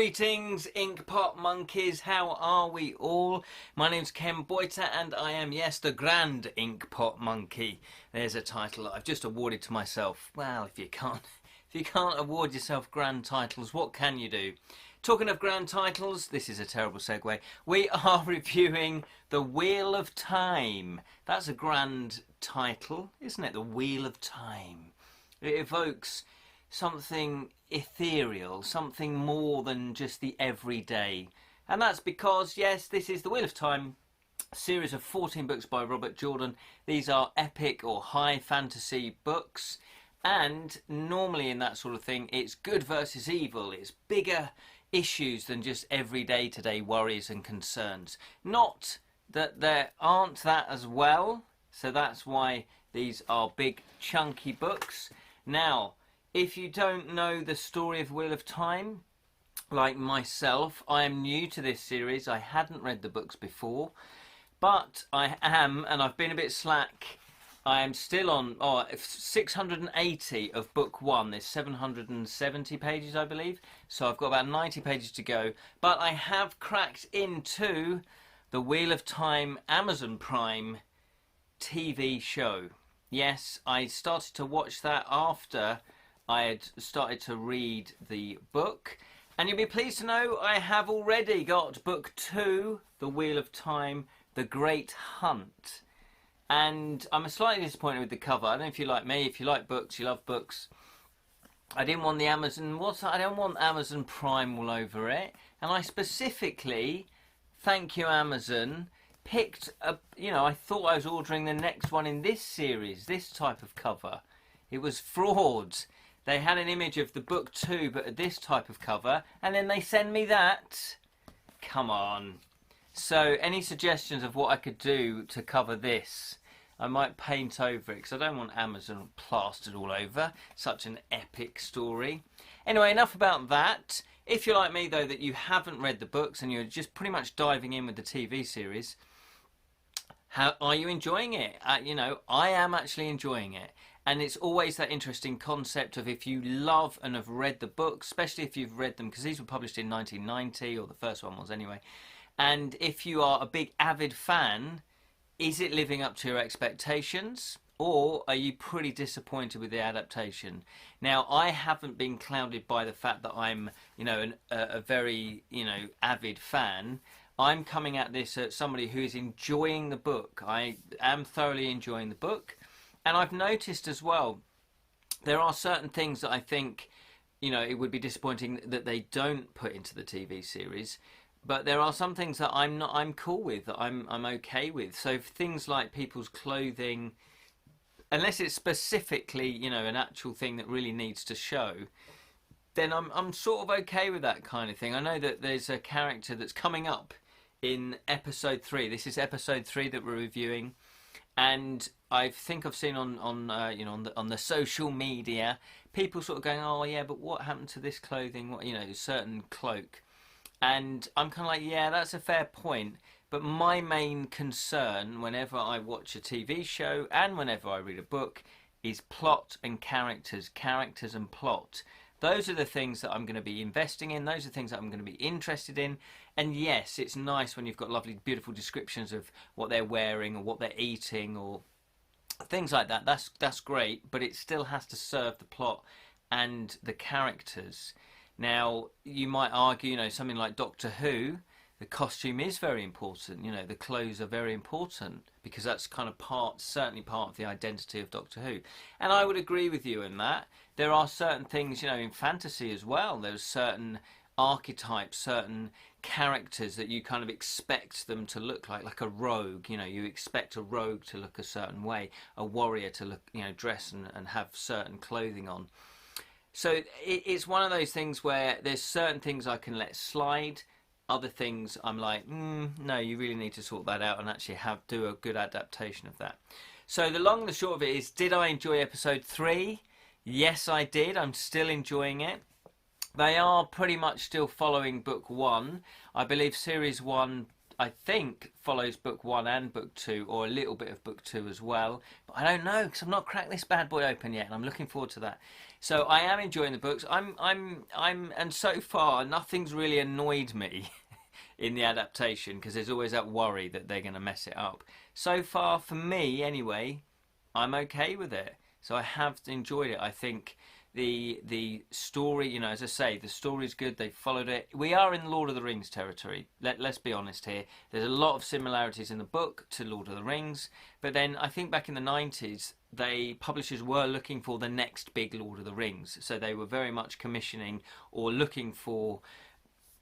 Greetings, Inkpot Monkeys. How are we all? My name's Ken Boyter and I am, yes, the Grand Inkpot Monkey. There's a title that I've just awarded to myself. Well, if you can't award yourself grand titles, what can you do? Talking of grand titles, this is a terrible segue. We are reviewing The Wheel of Time. That's a grand title, isn't it? The Wheel of Time. It evokes something ethereal, something more than just the everyday. And that's because, yes, this is The Wheel of Time, a series of 14 books by Robert Jordan. These are epic or high fantasy books. And normally in that sort of thing, it's good versus evil. It's bigger issues than just everyday today worries and concerns. Not that there aren't that as well. So that's why these are big chunky books. Now, if you don't know the story of Wheel of Time, like myself, I am new to this series. I hadn't read the books before, but I am, and I've been a bit slack. I am still on 680 of book one. There's 770 pages, I believe. So I've got about 90 pages to go. But I have cracked into the Wheel of Time Amazon Prime TV show. Yes, I started to watch that after I had started to read the book. And you'll be pleased to know I have already got book 2, The Wheel of Time, The Great Hunt. And I'm slightly disappointed with the cover. I don't know if you're like me, if you like books, you love books. I didn't want the Amazon, I don't want Amazon Prime all over it. And I specifically, thank you Amazon, picked a, I thought I was ordering the next one in this series, this type of cover. It was fraud. They had an image of the book 2, but this type of cover, and then they send me that. Come on. So, any suggestions of what I could do to cover this? I might paint over it, because I don't want Amazon plastered all over. Such an epic story. Anyway, enough about that. If you're like me, though, that you haven't read the books, and you're just pretty much diving in with the TV series, how are you enjoying it? I am actually enjoying it. And it's always that interesting concept of if you love and have read the books, especially if you've read them, because these were published in 1990, or the first one was anyway. And if you are a big avid fan, is it living up to your expectations? Or are you pretty disappointed with the adaptation? Now, I haven't been clouded by the fact that I'm, a very, avid fan. I'm coming at this as somebody who is enjoying the book. I am thoroughly enjoying the book. And I've noticed as well, there are certain things that I think, it would be disappointing that they don't put into the TV series. But there are some things that I'm cool with, that I'm okay with. So things like people's clothing, unless it's specifically, an actual thing that really needs to show, then I'm sort of okay with that kind of thing. I know that there's a character that's coming up in episode 3. This is episode 3 that we're reviewing. And I think I've seen on the social media, people sort of going, oh yeah, but what happened to this clothing? What, certain cloak. And I'm kind of like, yeah, that's a fair point. But my main concern whenever I watch a TV show and whenever I read a book is plot and characters and plot. Those are the things that I'm going to be investing in. Those are the things that I'm going to be interested in. And yes, it's nice when you've got lovely, beautiful descriptions of what they're wearing or what they're eating or things like that. That's great, but it still has to serve the plot and the characters. Now, you might argue, something like Doctor Who, the costume is very important. The clothes are very important because that's kind of certainly part of the identity of Doctor Who. And I would agree with you in that. There are certain things, in fantasy as well. There's certain archetypes, certain characters that you kind of expect them to look like a rogue. You expect a rogue to look a certain way, a warrior to look, dress and have certain clothing on. So it's one of those things where there's certain things I can let slide. Other things I'm like, no, you really need to sort that out and actually do a good adaptation of that. So the long and the short of it is, did I enjoy episode 3? Yes, I did. I'm still enjoying it. They are pretty much still following book 1. I believe series 1 I think follows book 1 and book 2, or a little bit of book 2 as well. But I don't know because I've not cracked this bad boy open yet, and I'm looking forward to that. So I am enjoying the books. And so far nothing's really annoyed me in the adaptation, because there's always that worry that they're going to mess it up. So far, for me anyway, I'm okay with it. So I have enjoyed it. I think the story, you know, as I say, the story's good. They followed it. We are in Lord of the Rings territory. Let's be honest here. There's a lot of similarities in the book to Lord of the Rings, but then I think back in the 90s, publishers were looking for the next big Lord of the Rings. So they were very much commissioning or looking for,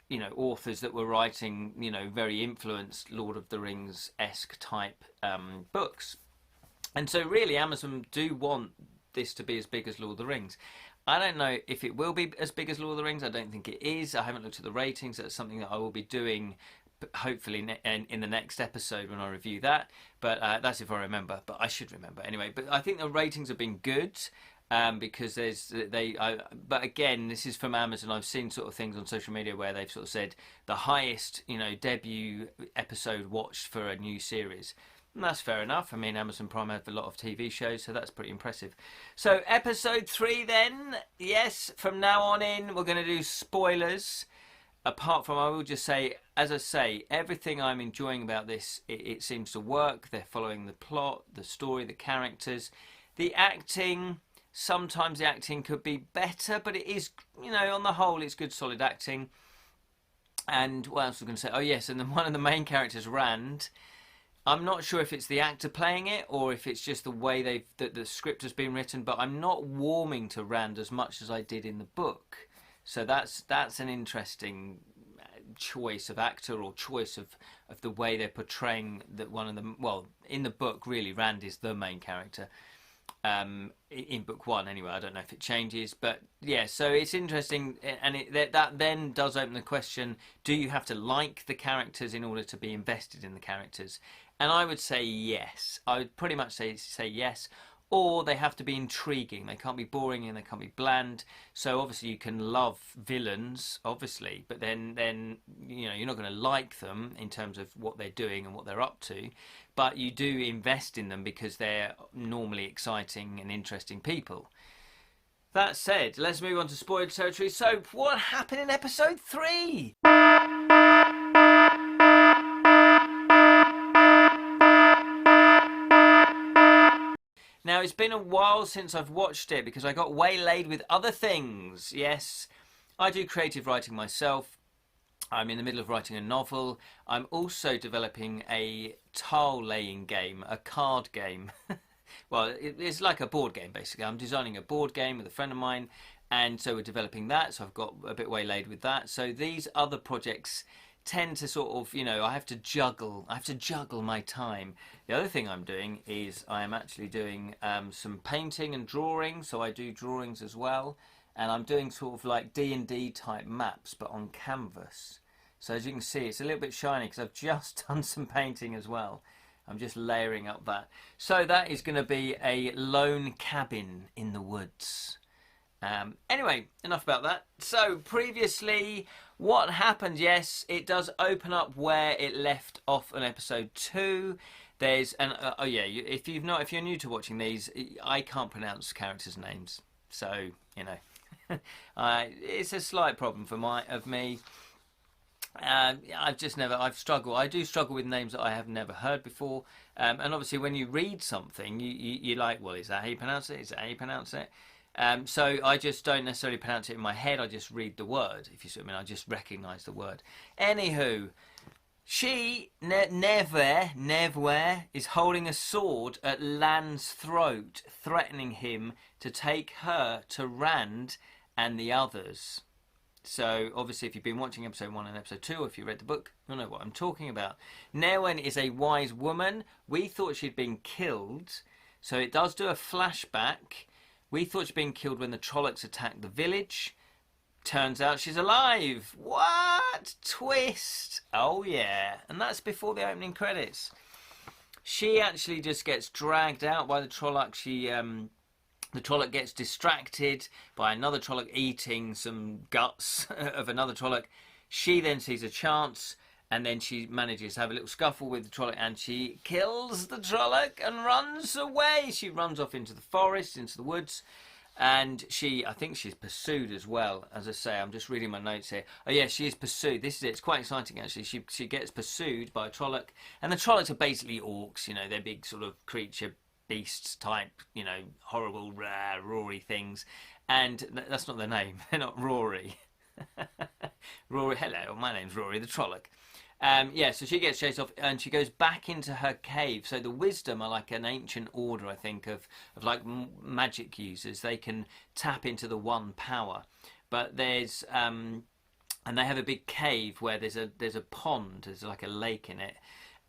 you know, authors that were writing, you know, very influenced Lord of the Rings-esque type books. And so really Amazon do want this to be as big as Lord of the Rings. I don't know if it will be as big as Lord of the Rings. I don't think it is. I haven't looked at the ratings. That's something that I will be doing hopefully in the next episode when I review that. But that's if I remember. But I should remember anyway. But I think the ratings have been good. Because but again, this is from Amazon. I've seen sort of things on social media where they've sort of said the highest, you know, debut episode watched for a new series. And that's fair enough. I mean, Amazon Prime have a lot of TV shows, so that's pretty impressive. So episode 3 then, yes, from now on in, we're going to do spoilers. Apart from, I will just say, as I say, everything I'm enjoying about this, it seems to work. They're following the plot, the story, the characters, the acting. Sometimes the acting could be better, but it is, you know, on the whole, it's good, solid acting. And what else was I going to say? Oh, yes, and then one of the main characters, Rand. I'm not sure if it's the actor playing it or if it's just the way that the script has been written, but I'm not warming to Rand as much as I did in the book. So that's an interesting choice of actor, or choice of the way they're portraying that one of them. Well, in the book, really, Rand is the main character. In book 1 anyway. I don't know if it changes, but yeah, so it's interesting, and that then does open the question, do you have to like the characters in order to be invested in the characters? And I would say yes. I would pretty much say yes. Or they have to be intriguing. They can't be boring and they can't be bland. So obviously you can love villains, obviously, but then you know, you're not going to like them in terms of what they're doing and what they're up to. But you do invest in them because they're normally exciting and interesting people. That said, let's move on to spoiler territory. So what happened in episode 3? Now, it's been a while since I've watched it because I got waylaid with other things. Yes, I do creative writing myself. I'm in the middle of writing a novel. I'm also developing a tile laying game, a card game. Well, it's like a board game, basically. I'm designing a board game with a friend of mine, and so we're developing that. So I've got a bit waylaid with that. So these other projects tend to sort of, you know, I have to juggle my time. The other thing I'm doing is I am actually doing some painting and drawing, so I do drawings as well, and I'm doing sort of like D&D type maps but on canvas. So as you can see, it's a little bit shiny because I've just done some painting as well. I'm just layering up that. So that is going to be a lone cabin in the woods. Anyway, enough about that. So previously, what happened? Yes, it does open up where it left off on episode 2. There's oh yeah, if you're new to watching these, I can't pronounce characters' names, so you know, it's a slight problem of me. I've struggled. I do struggle with names that I have never heard before. And obviously, when you read something, you're like, well, is that how you pronounce it? Is that how you pronounce it? So I just don't necessarily pronounce it in my head. I just read the word. If you see what I mean, I just recognise the word. Anywho, she Nevware is holding a sword at Lan's throat, threatening him to take her to Rand and the others. So obviously, if you've been watching episode 1 and episode 2, or if you read the book, you'll know what I'm talking about. Newen is a wise woman. We thought she'd been killed, so it does do a flashback. We thought she'd been killed when the Trollocs attacked the village. Turns out she's alive. What? Twist. Oh yeah. And that's before the opening credits. She actually just gets dragged out by the Trolloc. The Trolloc gets distracted by another Trolloc eating some guts of another Trolloc. She then sees a chance And then she manages to have a little scuffle with the Trolloc, and she kills the Trolloc and runs away. She runs off into the forest, into the woods, and I think she's pursued as well. As I say, I'm just reading my notes here. Oh yeah, she is pursued. This is it. It's quite exciting actually. She gets pursued by a Trolloc, and the Trollocs are basically orcs. You know, they're big sort of creature beasts type. You know, horrible, roary things. And that's not their name. They're not Rory. Rory, hello, my name's Rory the Trolloc. Yeah, so she gets chased off and she goes back into her cave. So the Wisdom are like an ancient order, I think, of like magic users. They can tap into the one power. But there's, and they have a big cave where there's a pond, there's like a lake in it.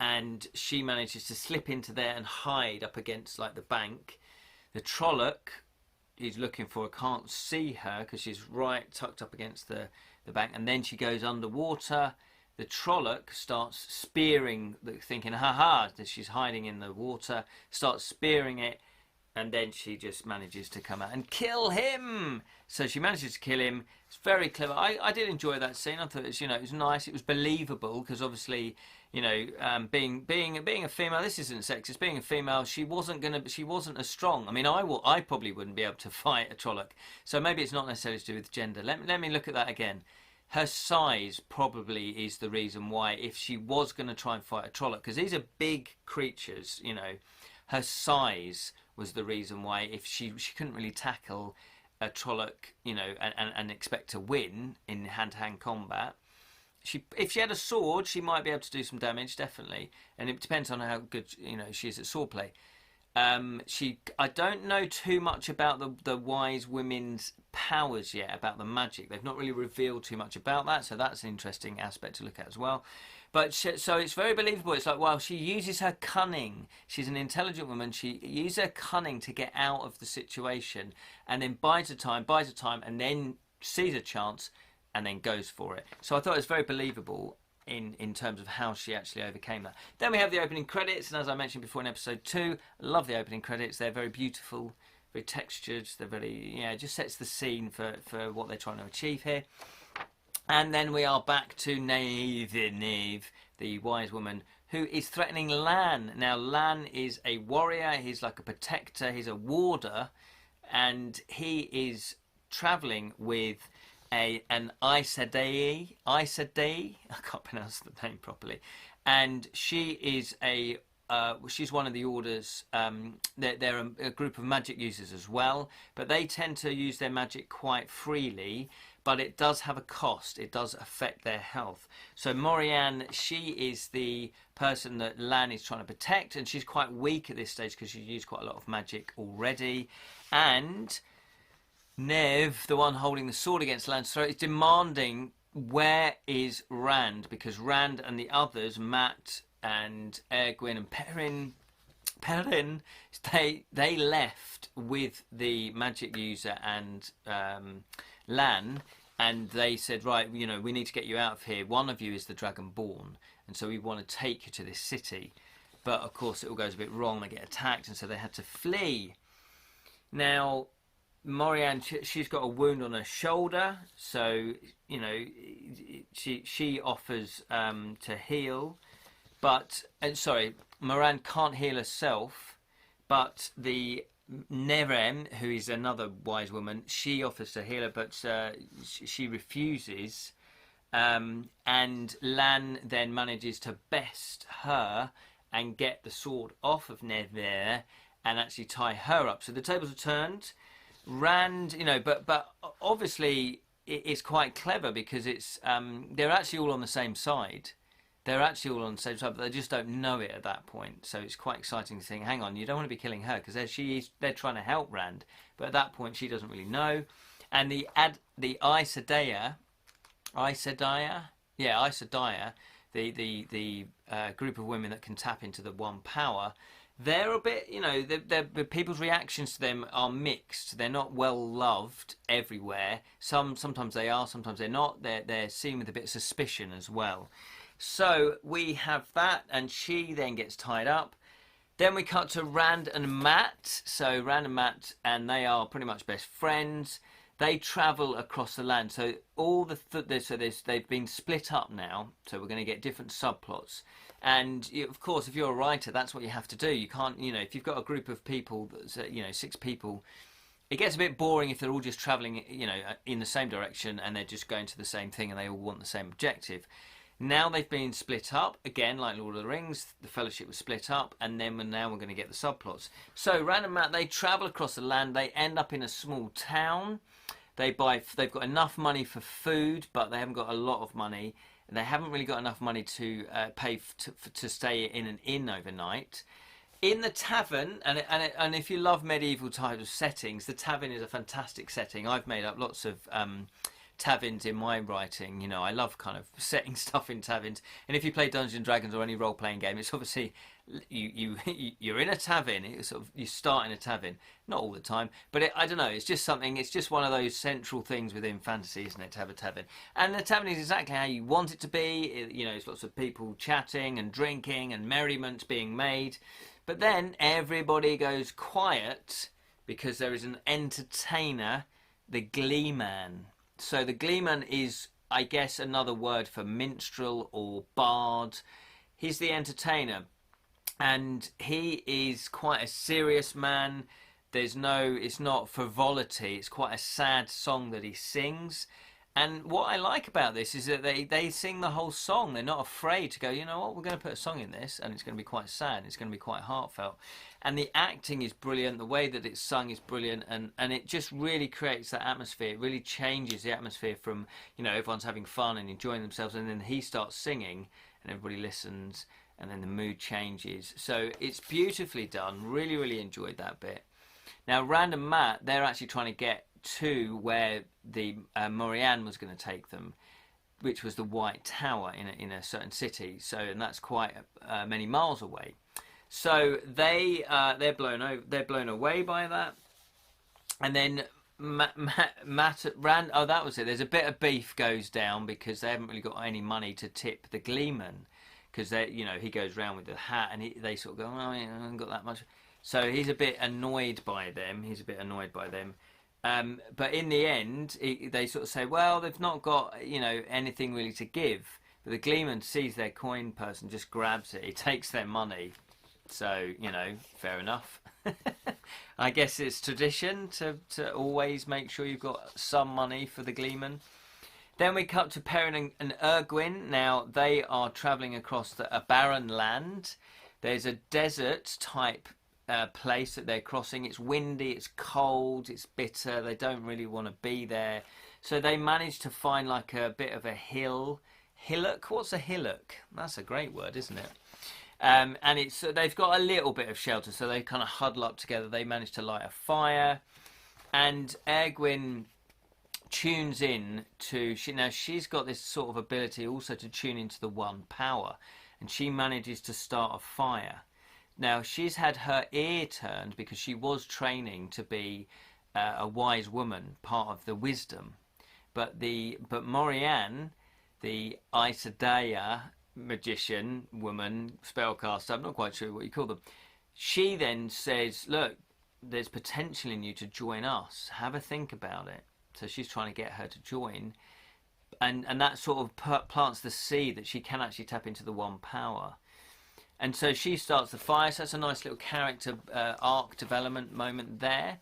And she manages to slip into there and hide up against like the bank. The Trolloc he's looking for her can't see her because she's right tucked up against the bank. And then she goes underwater. The Trolloc starts spearing, thinking, ha-ha, that she's hiding in the water, starts spearing it, and then she just manages to come out and kill him. So she manages to kill him. It's very clever. I did enjoy that scene. I thought it was, it was nice. It was believable because obviously, being a female, this isn't sexist. Being a female, she wasn't as strong. I mean, I probably wouldn't be able to fight a Trolloc. So maybe it's not necessarily to do with gender. Let me look at that again. Her size probably is the reason why, if she was going to try and fight a Trolloc, because these are big creatures, her size was the reason why, if she couldn't really tackle a Trolloc, and expect to win in hand-to-hand combat. If she had a sword, she might be able to do some damage, definitely, and it depends on how good she is at swordplay. I don't know too much about the wise women's powers yet, about the magic. They've not really revealed too much about that, so that's an interesting aspect to look at as well. But so it's very believable. It's like, well, she uses her cunning. She's an intelligent woman. She uses her cunning to get out of the situation, and then bides her time, and then sees a chance, and then goes for it. So I thought it was very believable in terms of how she actually overcame that. Then we have the opening credits, and as I mentioned before in episode 2, I love the opening credits. They're very beautiful, very textured. They're very, it just sets the scene for what they're trying to achieve here. And then we are back to Neve, the wise woman, who is threatening Lan. Now, Lan is a warrior. He's like a protector. He's a warder, and he is traveling with an Aes Sedai. I can't pronounce the name properly. And she is she's one of the orders. They're a group of magic users as well, but they tend to use their magic quite freely. But it does have a cost. It does affect their health. So Morianne, she is the person that Lan is trying to protect, and she's quite weak at this stage because she's used quite a lot of magic already. And Neve, the one holding the sword against Lan's throat, is demanding, where is Rand? Because Rand and the others, Matt and Erwin and Perrin, they left with the magic user and Lan, and they said, right, we need to get you out of here. One of you is the Dragonborn, and so we want to take you to this city. But of course it all goes a bit wrong. They get attacked, and so they had to flee. Now, Morianne, she's got a wound on her shoulder, so she offers to heal, but Morianne can't heal herself, but the Nerem, who is another wise woman, she offers to heal her, but she refuses, and Lan then manages to best her and get the sword off of Neve and actually tie her up. So the tables are turned. Rand, but obviously it's quite clever because it's they're actually all on the same side. But they just don't know it at that point. So it's quite exciting to think, hang on, you don't want to be killing her because they're trying to help Rand, but at that point she doesn't really know. And the Aes Sedai, the group of women that can tap into the one power. They're a bit, the people's reactions to them are mixed. They're not well loved everywhere. Sometimes they are, sometimes they're not. They're seen with a bit of suspicion as well. So we have that, and she then gets tied up. Then we cut to Rand and Matt. So Rand and Matt, and they are pretty much best friends. they travel across the land. So all they've been split up now. So we're going to get different subplots. And of course, if you're a writer, that's what you have to do. You can't, if you've got a group of people, 6 people, it gets a bit boring if they're all just traveling, in the same direction and they're just going to the same thing and they all want the same objective. Now they've been split up, again, like Lord of the Rings, the Fellowship was split up, and then now we're going to get the subplots. So, Random Matt, they travel across the land, they end up in a small town, they've got enough money for food, but they haven't got a lot of money, and they haven't really got enough money to pay to stay in an inn overnight. In the tavern, and if you love medieval type of settings, the tavern is a fantastic setting. I've made up lots of taverns in my writing. I love kind of setting stuff in taverns. And if you play Dungeons and Dragons or any role-playing game, it's obviously you're in a tavern. You start in a tavern, not all the time, but I don't know. It's just something. It's just one of those central things within fantasy, isn't it, to have a tavern? And the tavern is exactly how you want it to be. It's lots of people chatting and drinking and merriment being made. But then everybody goes quiet because there is an entertainer, the Glee Man. So the Glee Man is, I guess, another word for minstrel or bard. He's the entertainer, and he is quite a serious man. It's not frivolity. It's quite a sad song that he sings. And what I like about this is that they sing the whole song. They're not afraid to go, you know what, we're going to put a song in this, and it's going to be quite sad. It's going to be quite heartfelt. And the acting is brilliant. The way that it's sung is brilliant. And it just really creates that atmosphere. It really changes the atmosphere from, everyone's having fun and enjoying themselves. And then he starts singing, and everybody listens, and then the mood changes. So it's beautifully done. Really, really enjoyed that bit. Now, Random Matt, they're actually trying to get to where the Morianne was going to take them, which was the White Tower in a certain city. So, and that's quite many miles away. So they're blown away by that, and then that was it. There's a bit of beef goes down because they haven't really got any money to tip the Glee Man, because he goes round with the hat and they sort of go, oh, I haven't got that much. So he's a bit annoyed by them. But in the end, they sort of say, well, they've not got, anything really to give. But the Glee Man sees their coin purse and just grabs it. He takes their money. So, fair enough. I guess it's tradition to always make sure you've got some money for the Glee Man. Then we cut to Perrin and Erwin. Now, they are travelling across a barren land. There's a desert type place that they're crossing. It's windy, it's cold, it's bitter. They don't really want to be there. So they manage to find like a bit of a hillock. What's a hillock? That's a great word, isn't it? And they've got a little bit of shelter, so they kind of huddle up together. They manage to light a fire, and Erwin tunes in to she's got this sort of ability also to tune into the one power, and she manages to start a fire. Now, she's had her ear turned because she was training to be a wise woman, part of the wisdom. But Morianne, the Aes Sedai magician woman, spellcaster, I'm not quite sure what you call them, she then says, look, there's potential in you to join us. Have a think about it. So she's trying to get her to join. And that sort of plants the seed that she can actually tap into the one power. And so she starts the fire, so that's a nice little character arc development moment there.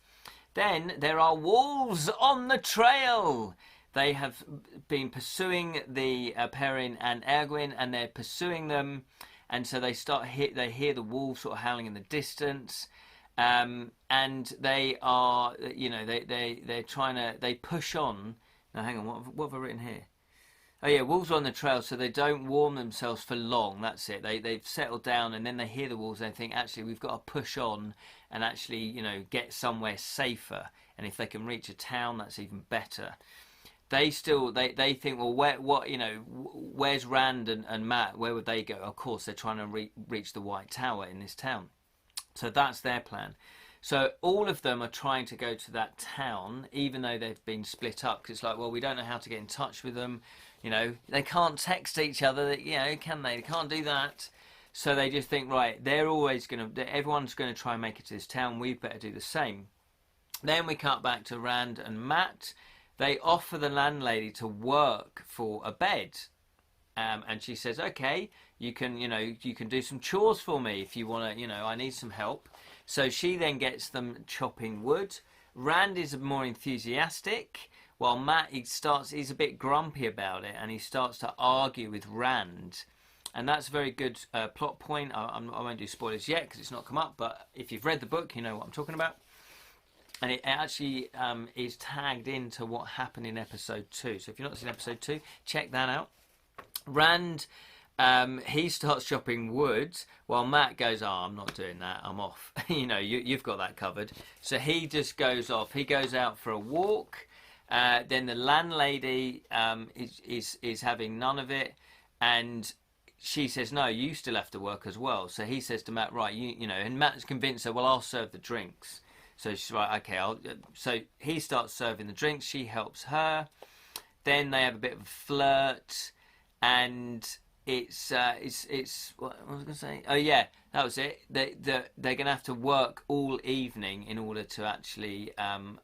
Then there are wolves on the trail. They have been pursuing the Perrin and Erwin, and they're pursuing them. And so they hear the wolves sort of howling in the distance. And they are, they're trying to, they push on. Now hang on, what have I written here? Oh yeah, wolves are on the trail, so they don't warm themselves for long. That's it. They've settled down, and then they hear the wolves. And they think, actually, we've got to push on and actually, get somewhere safer. And if they can reach a town, that's even better. They think, well, where's Rand and Matt? Where would they go? Of course, they're trying to reach the White Tower in this town. So that's their plan. So all of them are trying to go to that town, even though they've been split up. Because it's like, well, we don't know how to get in touch with them. They can't text each other. Can they? They can't do that. So they just think, right, everyone's going to try and make it to this town. We'd better do the same. Then we cut back to Rand and Matt. They offer the landlady to work for a bed. And she says, okay, you can do some chores for me if you want to, I need some help. So she then gets them chopping wood. Rand is more enthusiastic, while Matt, he's a bit grumpy about it, and he starts to argue with Rand. And that's a very good plot point. I won't do spoilers yet because it's not come up, but if you've read the book, you know what I'm talking about. And it actually is tagged into what happened in episode 2. So if you've not seen episode 2, check that out. Rand, he starts chopping wood while Matt goes, I'm not doing that, I'm off. You've got that covered. So he just goes off. He goes out for a walk. Then the landlady is having none of it. And she says, no, you still have to work as well. So he says to Matt, right, and Matt's convinced her, well, I'll serve the drinks. So she's right, okay, so he starts serving the drinks. She helps her. Then they have a bit of a flirt. And it's what was I going to say? Oh yeah, that was it. They're going to have to work all evening in order to actually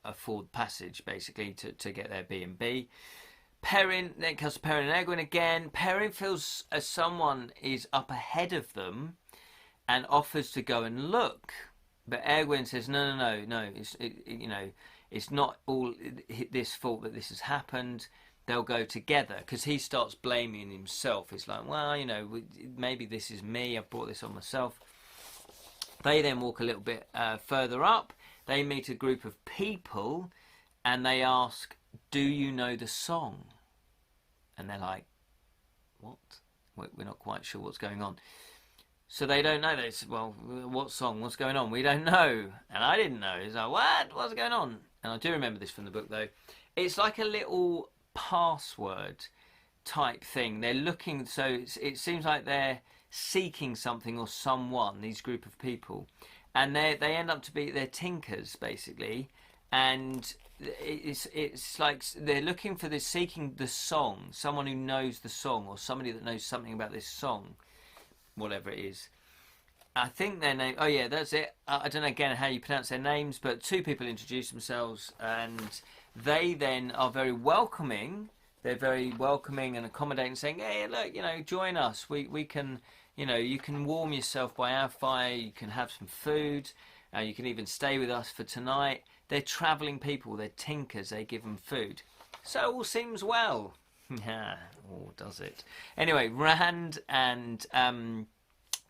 afford passage, basically, to get their B&B. Perrin, then comes to Perrin and Erwin again. Perrin feels as someone is up ahead of them and offers to go and look, but Erwin says no. It's not all this fault that this has happened. They'll go together, because he starts blaming himself. It's like, well, maybe this is me. I've brought this on myself. They then walk a little bit further up. They meet a group of people, and they ask, do you know the song? And they're like, what? We're not quite sure what's going on. So they don't know. They say, well, what song? What's going on? We don't know. And I didn't know. It's like, what? What's going on? And I do remember this from the book, though. It's like a little password type thing. They're looking, so it seems like they're seeking something or someone, these group of people, and they end up to be, they're tinkers basically, and it's like they're looking for this, seeking the song, someone who knows the song, or somebody that knows something about this song, whatever it is. I think their name, oh yeah, that's it. I don't know again how you pronounce their names, but two people introduce themselves, and they then are very welcoming. They're very welcoming and accommodating, saying, hey, look, join us. We can, you can warm yourself by our fire. You can have some food. You can even stay with us for tonight. They're travelling people. They're tinkers. They give them food. So all seems well. Or does it? Anyway, Rand and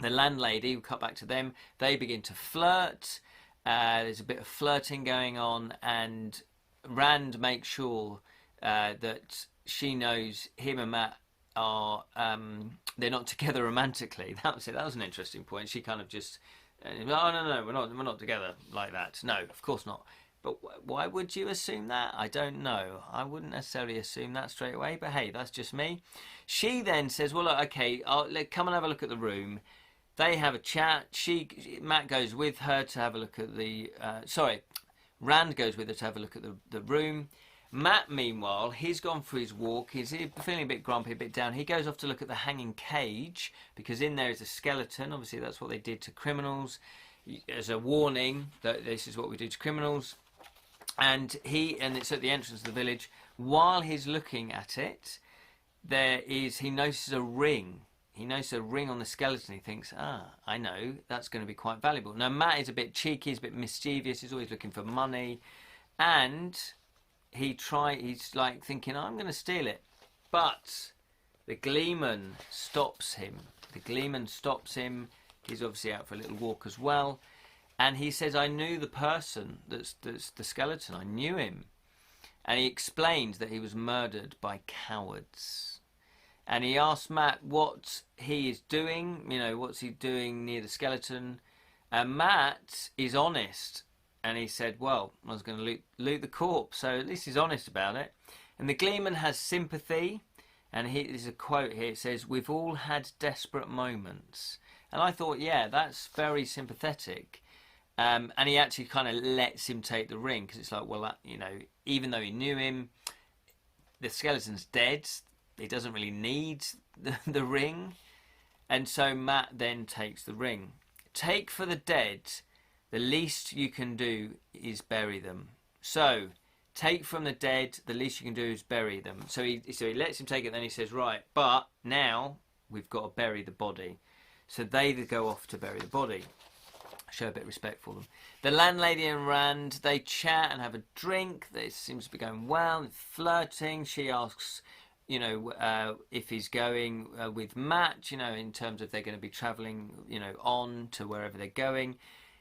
the landlady, we'll cut back to them. They begin to flirt. There's a bit of flirting going on, and Rand makes sure that she knows him and Matt are they're not together romantically. That was it. That was an interesting point. She kind of just no, we're not together like that. No, of course not. But why would you assume that? I don't know. I wouldn't necessarily assume that straight away. But hey, that's just me. She then says, "Well, look, okay, come and have a look at the room." They have a chat. Matt goes with her to have a look at the. Rand goes with her to have a look at the room. Matt, meanwhile, he's gone for his walk. He's feeling a bit grumpy, a bit down. He goes off to look at the hanging cage, because in there is a skeleton. Obviously, that's what they did to criminals, as a warning that this is what we do to criminals. And it's at the entrance of the village. While he's looking at it, he notices a ring. He notices a ring on the skeleton. He thinks, I know, that's going to be quite valuable. Now, Matt is a bit cheeky, he's a bit mischievous, he's always looking for money. And he's like thinking, I'm going to steal it. But the Glee Man stops him. He's obviously out for a little walk as well. And he says, I knew the person that's the skeleton. I knew him. And he explains that he was murdered by cowards. And he asks Matt what he is doing, what's he doing near the skeleton. And Matt is honest. And he said, well, I was going to loot the corpse. So at least he's honest about it. And the Glee Man has sympathy. And there's a quote here. It says, we've all had desperate moments. And I thought, yeah, that's very sympathetic. And he actually kind of lets him take the ring. Because it's like, well, even though he knew him, the skeleton's dead. He doesn't really need the ring. And so Matt then takes the ring. Take for the dead The least you can do is bury them. So, take from the dead, the least you can do is bury them. So he lets him take it, then he says, right, but now we've got to bury the body. So they go off to bury the body. Show a bit of respect for them. The landlady and Rand, they chat and have a drink. It seems to be going well, flirting. She asks, if he's going with Matt, in terms of they're going to be travelling, on to wherever they're going.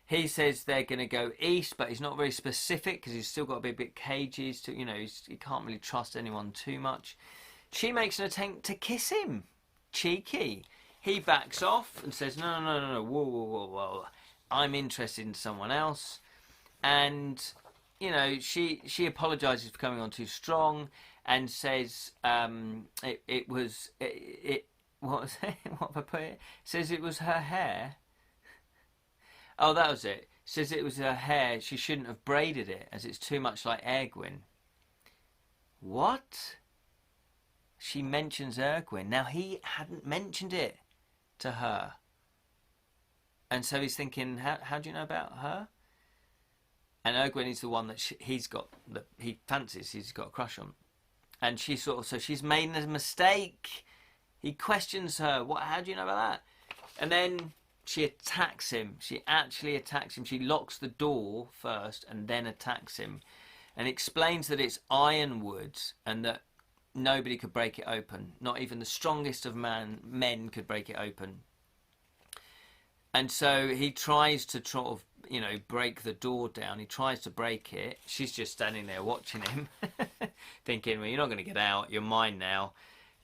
He says they're going to go east, but he's not very specific because he's still got to be a bit cagey. He can't really trust anyone too much. She makes an attempt to kiss him. Cheeky. He backs off and says, no, whoa. I'm interested in someone else. And, she apologises for coming on too strong and says what was it? What have I put it? Says it was her hair. Oh, that was it. Says it was her hair. She shouldn't have braided it as it's too much like Erwin. What? She mentions Erwin. Now, he hadn't mentioned it to her. And so he's thinking, how do you know about her? And Erwin is the one that he fancies, he's got a crush on. And she so she's made a mistake. He questions her. How do you know about that? And then she attacks him. She actually attacks him. She locks the door first and then attacks him. And explains that it's ironwood and that nobody could break it open. Not even the strongest of men could break it open. And so he tries to break the door down. He tries to break it. She's just standing there watching him, thinking, well, you're not going to get out. You're mine now.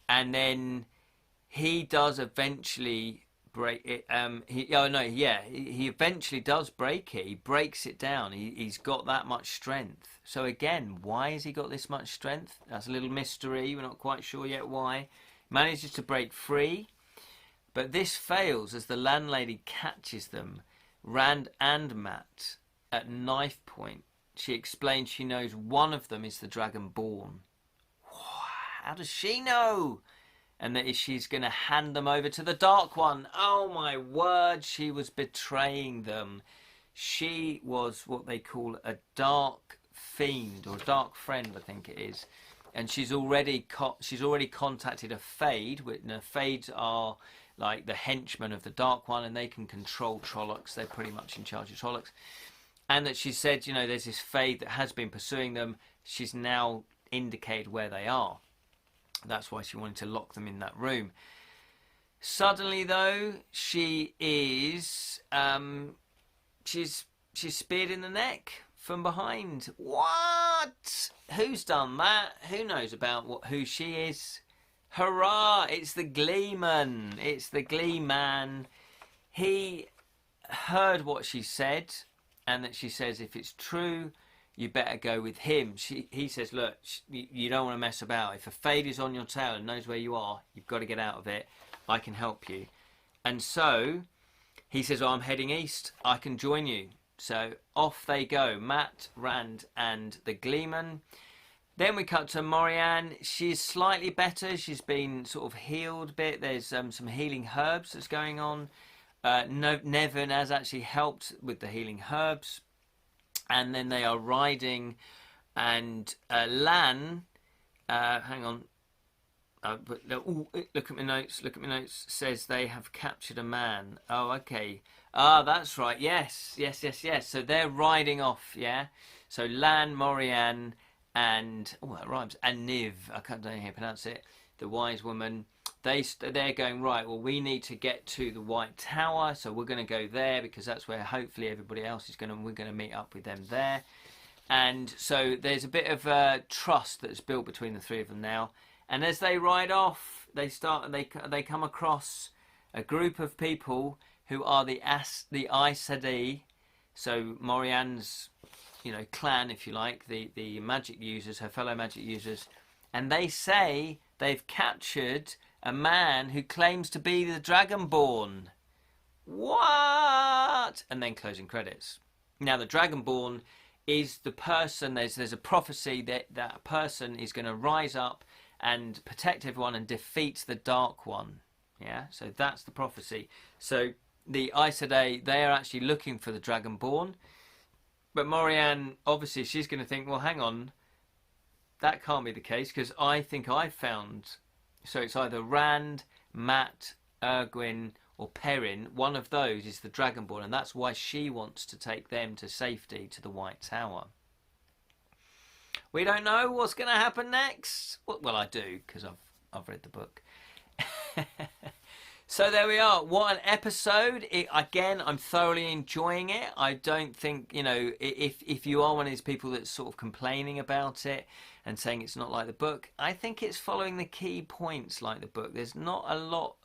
And then he does eventually break it. He eventually does break it. He breaks it down. He's got that much strength. So again, why has he got this much strength? That's a little mystery. We're not quite sure yet why. Manages to break free. But this fails as the landlady catches them, Rand and Matt, at knife point. She explains she knows one of them is the Dragonborn. How does she know? And that she's going to hand them over to the Dark One. Oh my word, she was betraying them. She was what they call a dark fiend, or dark friend, I think it is. And she's already contacted a Fade. Fades are like the henchmen of the Dark One, and they can control Trollocs. They're pretty much in charge of Trollocs. And that she said, there's this Fade that has been pursuing them. She's now indicated where they are. That's why she wanted to lock them in that room. Suddenly, though, she is she's speared in the neck from behind. What? Who's done that? Who knows about who she is? Hurrah! It's the Glee Man. It's the Glee Man. He heard what she said, and that she says, if it's true, you better go with him. He says, look, you don't want to mess about. If a Fade is on your tail and knows where you are, you've got to get out of it. I can help you. And so he says, I'm heading east. I can join you. So off they go, Matt, Rand, and the Glee Man. Then we cut to Morianne. She's slightly better. She's been sort of healed a bit. There's some healing herbs that's going on. Nevin has actually helped with the healing herbs. And then they are riding, and Lan, hang on, look at my notes, says they have captured a man. Oh, okay. That's right, yes. So they're riding off, yeah? So Lan, Morianne, and, that rhymes, and Niv, I don't know how to pronounce it, the wise woman, they're going, right, well, we need to get to the White Tower, so we're going to go there because that's where hopefully everybody else is we're going to meet up with them there. And so there's a bit of trust that's built between the three of them now. And as they ride off, they come across a group of people who are the Aes Sedai, so Morianne's, clan, if you like, the magic users, her fellow magic users, and they say they've captured a man who claims to be the Dragonborn. What? And then closing credits. Now, the Dragonborn is the person, there's a prophecy that person is going to rise up protect everyone and defeat the Dark One. Yeah, so that's the prophecy. So the Aes Sedai, they are actually looking for the Dragonborn. But Morianne, obviously, she's going to think, well, hang on, that can't be the case, because I think I've found... So it's either Rand, Mat, Erwin, or Perrin. One of those is the Dragonborn, and that's why she wants to take them to safety to the White Tower. We don't know what's going to happen next. Well, I do, because I've read the book. So there we are. What an episode. Again, I'm thoroughly enjoying it. I don't think, you know, if you are one of these people that's sort of complaining about it and saying it's not like the book, I think it's following the key points like the book. There's not a lot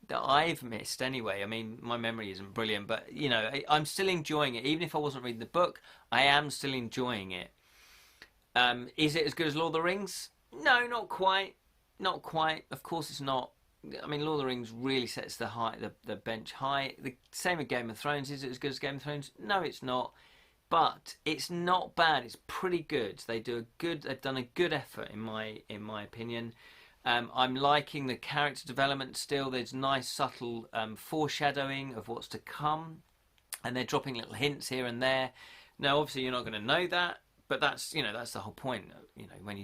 that I've missed anyway. I mean, my memory isn't brilliant, but, you know, I'm still enjoying it. Even if I wasn't reading the book, I am still enjoying it. Is it as good as Lord of the Rings? No, not quite. Not quite. Of course it's not. I mean, Lord of the Rings really sets the bench high. The same with Game of Thrones. Is it as good as Game of Thrones? No, it's not. But it's not bad. It's pretty good. They've done a good effort in my opinion. I'm liking the character development still. There's nice subtle foreshadowing of what's to come, and they're dropping little hints here and there. Now, obviously, you're not going to know that. But that's, you know, that's the whole point. You know, when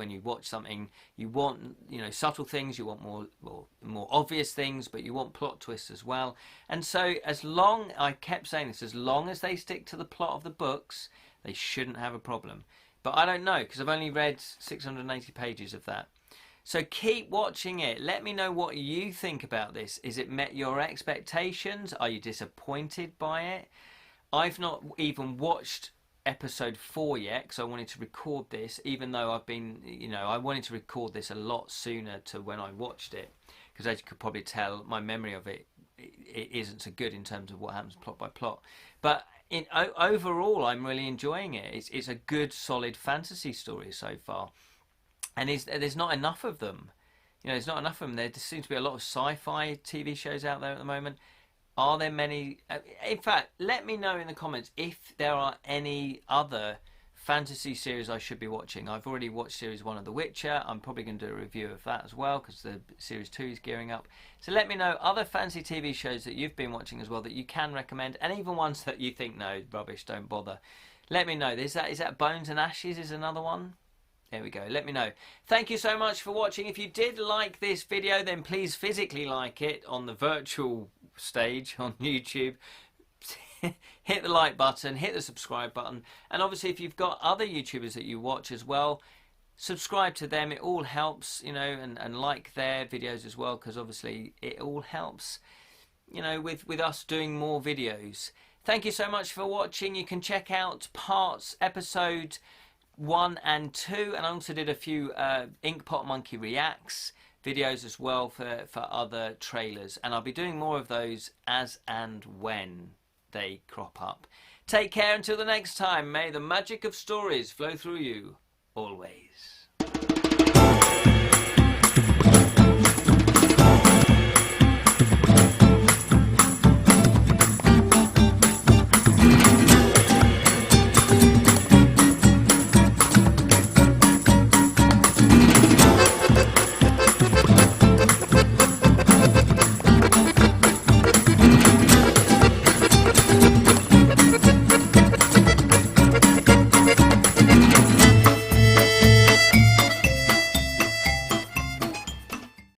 you watch something, you want, you know, subtle things, you want more obvious things, but you want plot twists as well. And so I kept saying this, as long as they stick to the plot of the books, they shouldn't have a problem. But I don't know, because I've only read 680 pages of that. So keep watching it. Let me know what you think about this. Is it met your expectations? Are you disappointed by it? I've not even watched episode 4 yet, because I wanted to record this, even though I've been, you know, I wanted to record this a lot sooner to when I watched it, because as you could probably tell, my memory of it isn't so good in terms of what happens plot by plot. But overall, I'm really enjoying it. It's a good, solid fantasy story so far, and there's not enough of them. You know, there's not enough of them. There seems to be a lot of sci-fi TV shows out there at the moment. Are there many? In fact, let me know in the comments if there are any other fantasy series I should be watching. I've already watched series 1 of The Witcher. I'm probably going to do a review of that as well, because the series 2 is gearing up. So let me know other fantasy TV shows that you've been watching as well that you can recommend, and even ones that you think, no, rubbish, don't bother. Let me know. Is that Bones and Ashes is another one? There we go. Let me know. Thank you so much for watching. If you did like this video, then please physically like it on the virtual stage on YouTube. Hit the like button, hit the subscribe button, and obviously if you've got other YouTubers that you watch as well, subscribe to them. It all helps, you know, and like their videos as well, because obviously it all helps, you know, with us doing more videos. Thank you so much for watching. You can check out episode 1 and 2, and I also did a few ink-potmonkeyreacts videos as well for other trailers, and I'll be doing more of those as and when they crop up. Take care until the next time. May the magic of stories flow through you always.